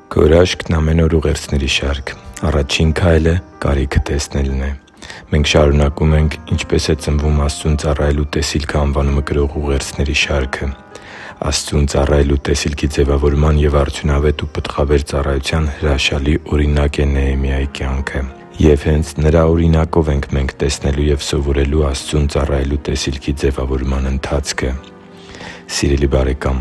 Քո հրաշքն ամեն օր ուղերձների շարք։ Առաջին քայլը կարիքը տեսնելն է։ Մենք շարունակում ենք «Ինչպե՞ս է ծնվում Աստծուն ծառայելու տեսիլքը» անվանումը կրող ուղերձների շարքը։ Աստծուն ծառայելու տեսիլքի ձևավորման և արդյունավետ ու պտղաբեր ծառայության հրաշալի օրինակ է Նեհեմիայի կյանքը։ Եվ հենց նրա օրինակով ենք մենք տեսնելու և սովորելու Աստծուն ծառայելու տեսիլքի ձևավորման ընթացքը։ Սիրելի՛ բարեկամ,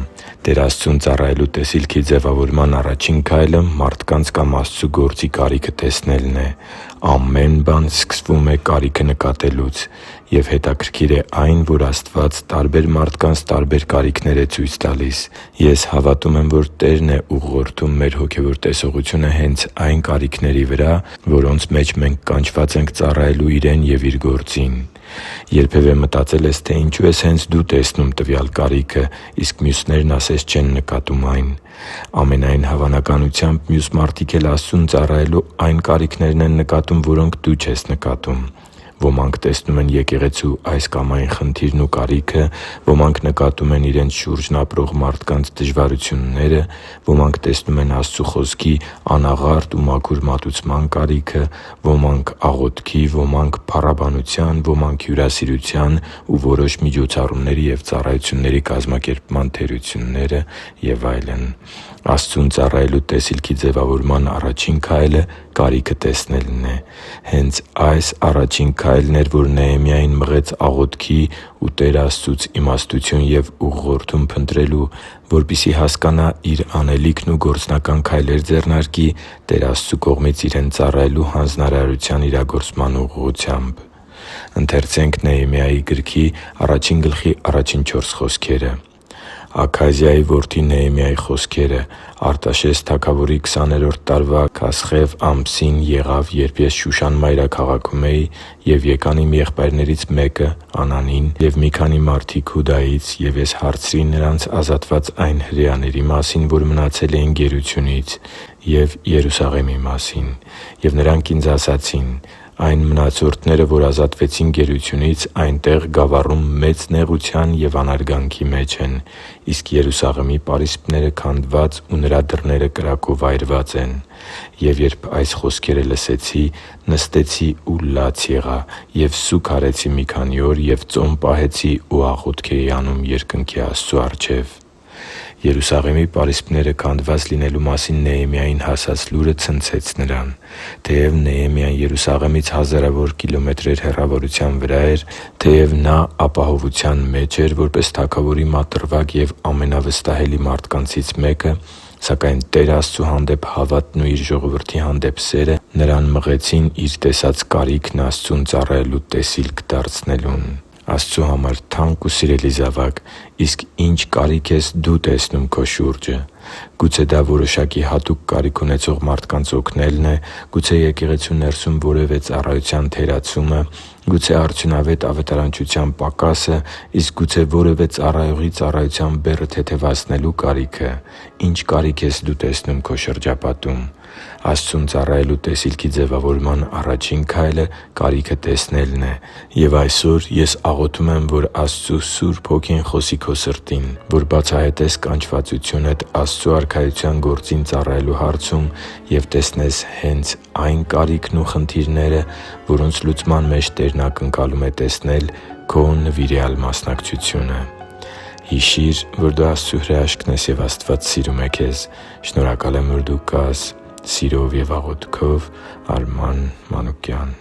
Տեր Աստծուն ծառայելու տեսիլքի ձևավորման առաջին քայլը մարդկանց կամ Աստծու գործի կարիքը տեսնելն է։ Ամեն բան սկսվում է կարիքը նկատելուց։ Եվ հետաքրքիր է այն, որ Աստված տարբեր մարդկանց տարբեր կարիքներ է ցույց տալիս։ Ես հավատում եմ, որ Տերն է ուղղորդում մեր հոգևոր տեսողությունը հենց այն կարիքների վրա, որոնց մեջ մենք կանչված ենք ծառայելու Իրեն և Իր գործին։ Երբևէ մտածե՞լ ես, թե ինչու ես հենց դու տեսնում տվյալ կարիքը, իսկ մյուսներն ասես չեն նկատում այն։ Ամենայն հավանականությամբ մյուս մարդիկ էլ Աստծուն ծառայելու այն կարիքներն են նկատում, որոնք դու չես նկատում։ Ոմանք տեսնում են եկեղեցու այս կամ այն խնդիրն ու կարիքը, ոմանք նկատում են իրենց շուրջն ապրող մարդկանց դժվարությունները, ոմանք տեսնում են Աստծու Խոսքի անաղարտ ու մաքուր մատուցման կարիքը, ոմանք աղոթքի, ոմանք փառաբանության, ոմանք հյուրասիրության ու որոշ միջոցառումների և ծառայությունների կազմակերպման թերությունները և այլն։ Աստծուն ծառայելու տեսիլքի ձևավորման առաջին քայլը կարիքը տեսնելն է։ Հենց այս առաջին քայլն էր, որ Նեհեմիային մղեց աղոթքի ու Տեր Աստծուց իմաստություն և ուղղորդում փնտրելու, որպեսզի հասկանա իր անելիքն ու գործնական քայլեր ձեռնարկի Տեր Աստծու կողմից Իրեն ծառայելու հանձնարարության իրագործման ուղղությամբ։ Աքազիայի որդի Նեհեմիայի խոսքերը։ Արտաշես թագավորի 20-րդ տարվա Քասխև ամսին եղավ, երբ ես Շուշան մայրաքաղաքում էի, և եկան իմ եղբայրներից մեկը՝ Անանին, և մի քանի մարդիկ Հուդայից, և ես հարցրի նրանց ազատված այն հրեաների մասին, որ մնացել էին գերությունից, և Երուսաղեմի մասին։ Եվ նրանք ինձ ասացին. «Այն մնացորդները, որ ազատվեցին գերությունից, այնտեղ գավառում մեծ նեղության և անարգանքի մեջ են, իսկ Երուսաղեմի պարիսպները քանդված ու նրա դռները կրակով այրված են»։ Եվ երբ այս խոսքերը լսեցի, նստեցի ու լաց եղա և սուգ արեցի մի քանի օր և ծոմ պահեցի ու աղոթք էի անում երկնքի Աստծու առջև։ Երուսաղեմի պարիսպները քանդված լինելու մասին Նեհեմիային հասած լուրը ցնցեց նրան։ Թեև Նեհեմիան Երուսաղեմից հազարավոր կիլոմետրեր հեռավորության վրա էր, թեև նա ապահովության մեջ էր որպես թագավորի մատրվակ և ամենավստահելի մարդկանցից մեկը, սակայն Տեր Աստծու հանդեպ հավատն ու Իր ժողովրդի հանդեպ սերը նրան մղեցին իր տեսած կարիքն Աստծուն ծառայելու տեսիլք դարձնելուն։ Աստծու համար թանկ ու սիրելի՛ զավակ, իսկ ի՞նչ կարիք ես դու տեսնում քո շուրջը։ Գուցե դա որոշակի հատուկ կարիք ունեցող մարդկանց օգնելն է, գուցե եկեղեցու ներսում որևէ ծառայության թերացումը, գուցե արդյունավետ ավետարանչության պակասը, իսկ գուցե որևէ ծառայողի ծառայության բեռը թեթևացնելու կարիքը։ Ի՞նչ կարիք ես դու տեսնում քո շրջապատում։ Աստծուն ծառայելու տեսիլքի ձևավորման առաջին քայլը կարիքը տեսնելն է։ Եվ այսօր ես աղոթում եմ, որ Աստծու Սուրբ Հոգին խոսի քո սրտին, որ բացահայտես կանչվածությունդ Աստծու Արքայության գործին ծառայելու հարցում և տեսնես հենց այն կարիքն ու խնդիրները, որոնց լուծման մեջ Տերն ակնկալում է տեսնել քո նվիրյալ մասնակցությունը։ Հիշի՛ր, որ դու Աստծո հրաշքն ես, և Աստված սիրում է քեզ։ Շնորհակալ եմ, որ դու կա՛ս։ Սիրով և աղոթքով՝ Արման Մանուկյան։